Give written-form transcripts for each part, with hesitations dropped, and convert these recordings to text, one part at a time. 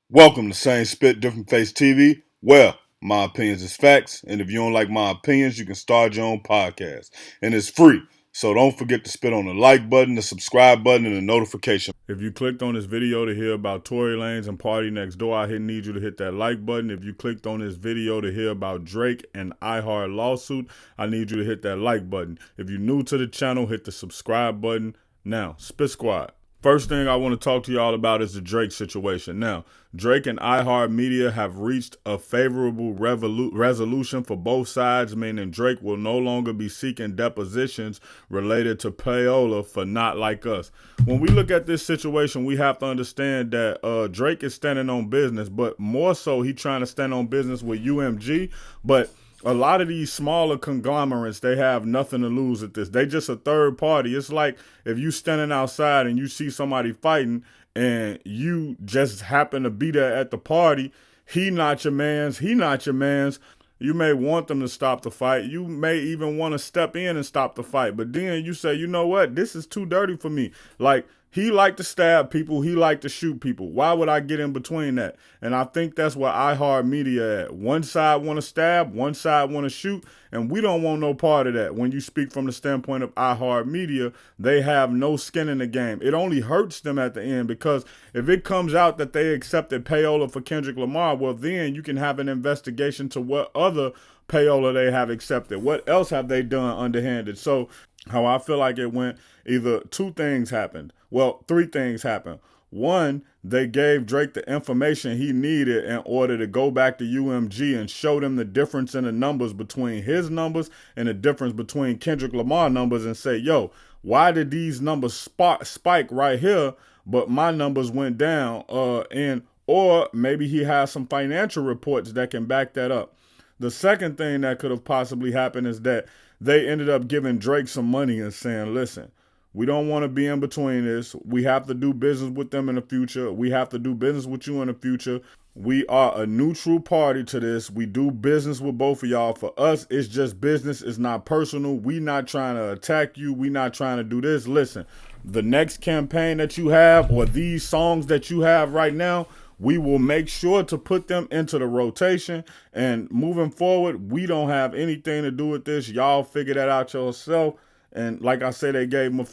Welcome to Same Spit, Different Face TV. Well, my opinions is facts, and if you don't like my opinions, you can start your own podcast. And it's free. So don't forget to spit on the like button, the subscribe button, and the notification. If you clicked on this video to hear about Tory Lanez and Party Next Door, I need you to hit that like button. If you clicked on this video to hear about Drake and iHeart lawsuit, I need you to hit that like button. If you're new to the channel, hit the subscribe button. Now, Spit Squad. First thing I want to talk to y'all about is the Drake situation. Now, Drake and iHeartMedia have reached a favorable resolution for both sides, meaning Drake will no longer be seeking depositions related to payola for Not Like Us. When we look at this situation, we have to understand that Drake is standing on business, but more so he trying to stand on business with UMG, but a lot of these smaller conglomerates, they have nothing to lose at this. They just a third party. It's like if you standing outside and you see somebody fighting and you just happen to be there at the party, he not your man's, he not your man's. You may want them to stop the fight. You may even want to step in and stop the fight. But then you say, you know what? This is too dirty for me. Like, he liked to stab people. He liked to shoot people. Why would I get in between that? And I think that's where iHeartMedia at. One side want to stab, one side want to shoot, and we don't want no part of that. When you speak from the standpoint of iHeartMedia, they have no skin in the game. It only hurts them at the end because if it comes out that they accepted payola for Kendrick Lamar, well, then you can have an investigation to what other payola they have accepted. What else have they done underhanded? So how I feel like it went, either two things happened. Well, three things happened. One, they gave Drake the information he needed in order to go back to UMG and show them the difference in the numbers between his numbers and the difference between Kendrick Lamar numbers and say, yo, why did these numbers spike right here, but my numbers went down? Or maybe he has some financial reports that can back that up. The second thing that could have possibly happened is that they ended up giving Drake some money and saying, listen, we don't want to be in between this. We have to do business with them in the future. We have to do business with you in the future. We are a neutral party to this. We do business with both of y'all. For us, it's just business. It's not personal. We not trying to attack you. We not trying to do this. Listen, the next campaign that you have or these songs that you have right now, we will make sure to put them into the rotation. And moving forward, we don't have anything to do with this. Y'all figure that out yourself. And like I said, they gave him a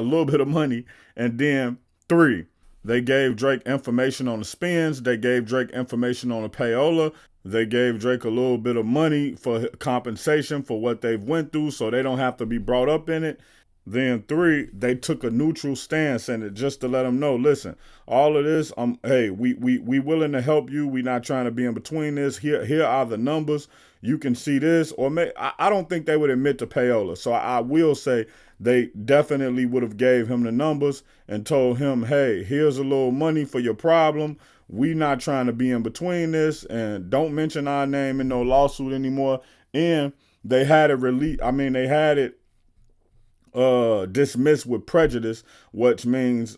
little bit of money. And then three, they gave Drake information on the spins. They gave Drake information on the payola. They gave Drake a little bit of money for compensation for what they've went through so they don't have to be brought up in it. Then three, they took a neutral stance in it just to let them know, listen, all of this, hey, we willing to help you. We not trying to be in between this. Here are the numbers. You can see this. Or I don't think they would admit to payola. So I will say they definitely would have gave him the numbers and told him, hey, here's a little money for your problem. We not trying to be in between this, and don't mention our name in no lawsuit anymore. And they had it released. I mean, they had it dismissed with prejudice, which means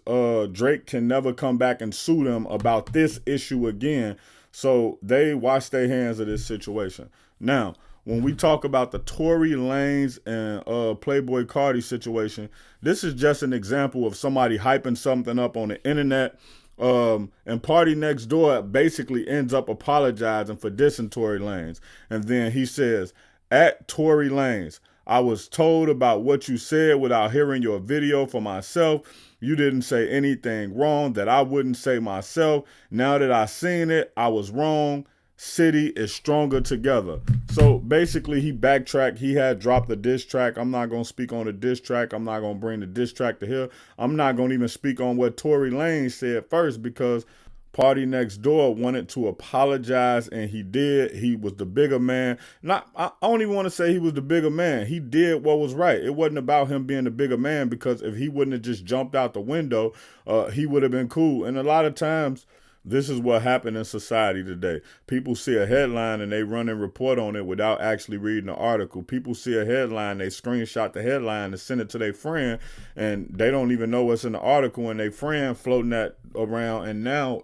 Drake can never come back and sue them about this issue again. So they wash their hands of this situation. Now, when we talk about the Tory Lanez and Playboy Cardi situation, this is just an example of somebody hyping something up on the internet. And Party Next Door basically ends up apologizing for dissing Tory Lanez. And then he says, at Tory Lanez, I was told about what you said without hearing your video for myself. You didn't say anything wrong that I wouldn't say myself. Now that I seen it, I was wrong. City is stronger together. So basically he backtracked. He had dropped the diss track. I'm not going to speak on the diss track. I'm not going to bring the diss track to here. I'm not going to even speak on what Tory Lanez said first because Party Next Door wanted to apologize, and he did. He was the bigger man. I don't even want to say he was the bigger man. He did what was right. It wasn't about him being the bigger man, because if he wouldn't have just jumped out the window, he would have been cool. And a lot of times, this is what happened in society today. People see a headline and they run and report on it without actually reading the article. People see a headline, they screenshot the headline and send it to their friend, and they don't even know what's in the article, and their friend floating that around, and now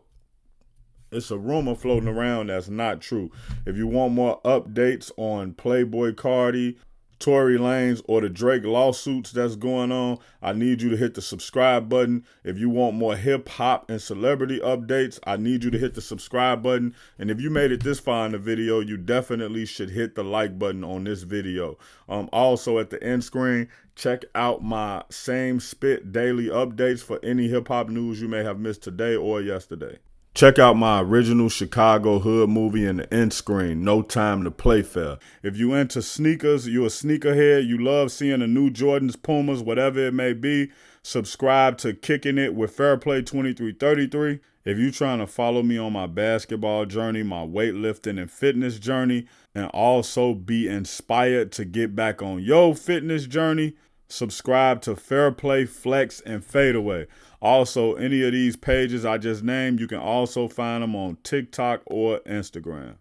it's a rumor floating around that's not true. If you want more updates on Playboy Cardi, Tory Lanez or the Drake lawsuits that's going on, I need you to hit the subscribe button. If you want more hip hop and celebrity updates, I need you to hit the subscribe button. And if you made it this far in the video, you definitely should hit the like button on this video. Also at the end screen, check out my same spit daily updates for any hip hop news you may have missed today or yesterday. Check out my original Chicago hood movie in the end screen, No Time to Play Fair. If you into sneakers, you a sneakerhead, you love seeing the new Jordans, Pumas, whatever it may be, subscribe to Kicking It with Fairplay 2333. If you trying to follow me on my basketball journey, my weightlifting and fitness journey, and also be inspired to get back on your fitness journey, subscribe to Fairplay, Flex, and Fadeaway. Also, any of these pages I just named, you can also find them on TikTok or Instagram.